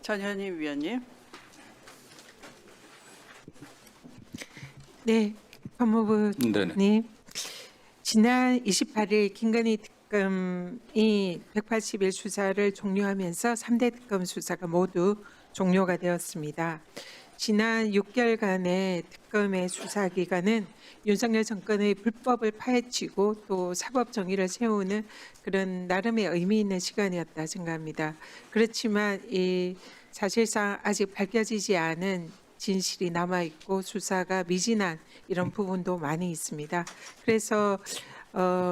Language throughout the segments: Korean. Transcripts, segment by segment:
전현희 위원님. 네, 법무부님. 네네. 지난 28일 김건희 특검이 180일 수사를 종료하면서 3대 특검 수사가 모두 종료가 되었습니다. 지난 6개월간의 특검의 수사 기간은 윤석열 정권의 불법을 파헤치고 또 사법 정의를 세우는 그런 나름의 의미 있는 시간이었다 생각합니다. 그렇지만 이 사실상 아직 밝혀지지 않은 진실이 남아 있고 수사가 미진한 이런 부분도 많이 있습니다. 그래서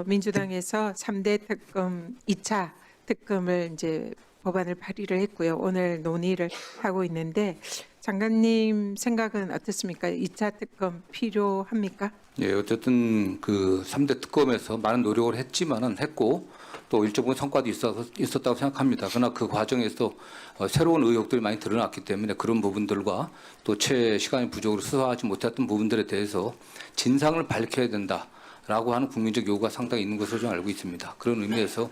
민주당에서 3대 특검 2차 특검을 이제 법안을 발의를 했고요. 오늘 논의를 하고 있는데 장관님 생각은 어떻습니까? 2차 특검 필요합니까? 예, 어쨌든 그 3대 특검에서 많은 노력을 했고 또 일정 부분 성과도 있었다고 생각합니다. 그러나 그 과정에서 새로운 의혹들이 많이 드러났기 때문에 그런 부분들과 또 채 시간이 부족으로 수사하지 못했던 부분들에 대해서 진상을 밝혀야 된다라고 하는 국민적 요구가 상당히 있는 것으로 좀 알고 있습니다. 그런 의미에서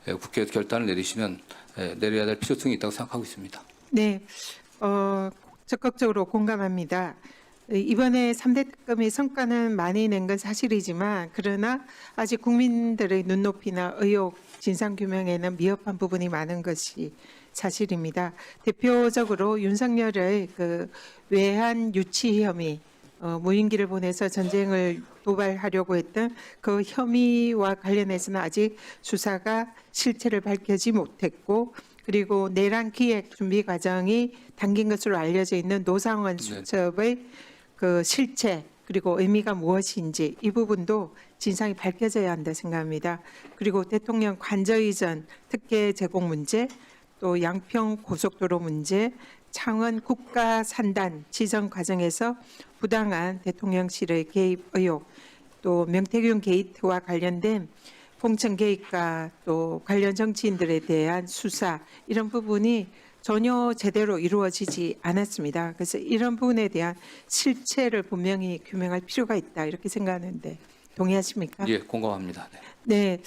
국회에서 결단을 내리시면 내려야 될 필요성이 있다고 생각하고 있습니다. 네, 적극적으로 공감합니다. 이번에 3대 특검의 성과는 많이 낸 건 사실이지만 그러나 아직 국민들의 눈높이나 의혹 진상규명에는 미흡한 부분이 많은 것이 사실입니다. 대표적으로 윤석열의 그 외환 유치 혐의, 무인기를 보내서 전쟁을 도발하려고 했던 그 혐의와 관련해서는 아직 수사가 실체를 밝히지 못했고 그리고 내란 기획 준비 과정이 당긴 것으로 알려져 있는 노상원 수첩의 그 실체 그리고 의미가 무엇인지 이 부분도 진상이 밝혀져야 한다 생각합니다. 그리고 대통령 관저 이전 특혜 제공 문제, 또 양평 고속도로 문제, 창원 국가 산단 지정 과정에서 부당한 대통령실의 개입 의혹, 또 명태균 게이트와 관련된 공천 개입과 또 관련 정치인들에 대한 수사 이런 부분이 전혀 제대로 이루어지지 않았습니다. 그래서 이런 부분에 대한 실체를 분명히 규명할 필요가 있다 이렇게 생각하는데 동의하십니까? 예, 공감합니다. 네. 네.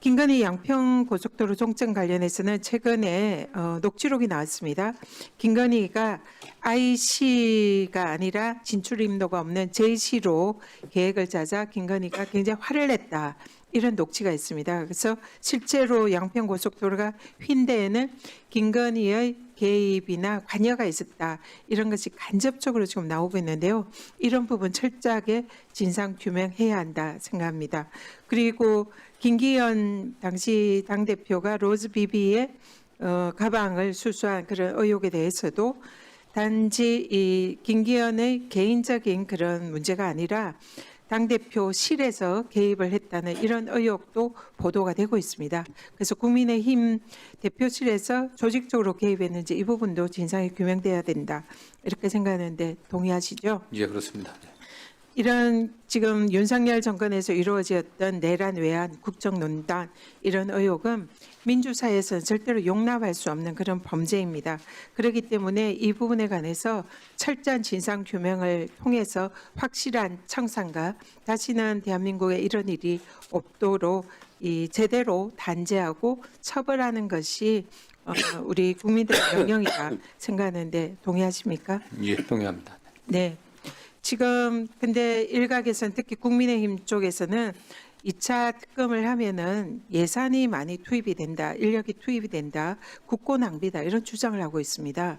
김건희 양평 고속도로 종점 관련해서는 최근에 녹취록이 나왔습니다. 김건희가 IC가 아니라 진출 임도가 없는 JC로 계획을 짜자 김건희가 굉장히 화를 냈다. 이런 녹취가 있습니다. 그래서 실제로 양평 고속도로가 휜 김건희의 개입이나 관여가 있었다. 이런 것이 간접적으로 지금 나오고 있는데요. 이런 부분 철저하게 진상 규명해야 한다 생각합니다. 그리고 김기현 당시 당대표가 로즈비비의 가방을 수수한 그런 의혹에 대해서도 단지 이 김기현의 개인적인 그런 문제가 아니라 당대표실에서 개입을 했다는 이런 의혹도 보도가 되고 있습니다. 그래서 국민의힘 대표실에서 조직적으로 개입했는지 이 부분도 진상이 규명돼야 된다. 이렇게 생각하는데 동의하시죠? 예, 그렇습니다. 네. 이런 지금 윤석열 정권에서 이루어졌던 내란 외환 국정농단 이런 의혹은 민주사회에서 절대로 용납할 수 없는 그런 범죄입니다. 그렇기 때문에 이 부분에 관해서 철저한 진상규명을 통해서 확실한 청산과 다시는 대한민국에 이런 일이 없도록 제대로 단죄하고 처벌하는 것이 우리 국민들의 명령이다 생각하는데 동의하십니까? 예, 동의합니다. 네. 지금 근데 일각에서는 특히 국민의힘 쪽에서는 2차 특검을 하면은 예산이 많이 투입이 된다, 인력이 투입이 된다, 국고 낭비다 이런 주장을 하고 있습니다.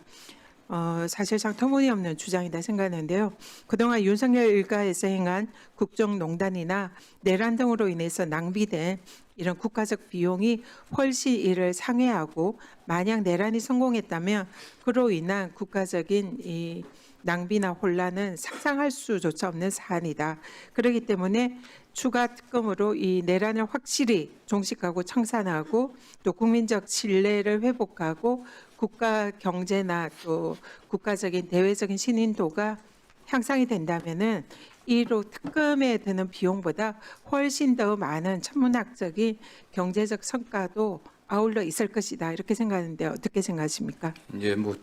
사실상 터무니없는 주장이다 생각하는데요. 그동안 윤석열 일가에서 행한 국정농단이나 내란 등으로 인해서 낭비된 이런 국가적 비용이 훨씬 이를 상회하고 만약 내란이 성공했다면 그로 인한 국가적인 이 낭비나 혼란은 상상할 수조차 없는 사안이다. 그렇기 때문에 추가 특검으로 이 내란을 확실히 종식하고 청산하고 또 국민적 신뢰를 회복하고 국가 경제나 또 국가적인 대외적인 신인도가 향상이 된다면은 이로 특검에 드는 비용보다 훨씬 더 많은 천문학적인 경제적 성과도 아울러 있을 것이다. 이렇게 생각하는데 어떻게 생각하십니까? 예, 뭐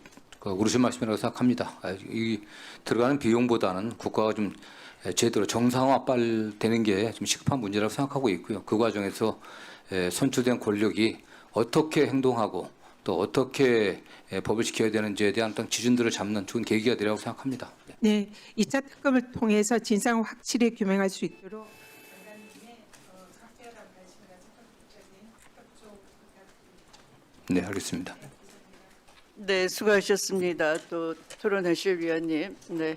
옳으신 말씀이라고 생각합니다. 이 들어가는 비용보다는 국가가 좀 제대로 정상화되는 게 좀 시급한 문제라고 생각하고 있고요. 그 과정에서 선출된 권력이 어떻게 행동하고 또 어떻게 법을 지켜야 되는지에 대한 어떤 기준들을 잡는 좋은 계기가 되리라고 생각합니다. 네, 2차 특검을 통해서 진상을 확실히 규명할 수 있도록 네, 알겠습니다. 네, 수고하셨습니다. 또 토론하실 위원님. 네.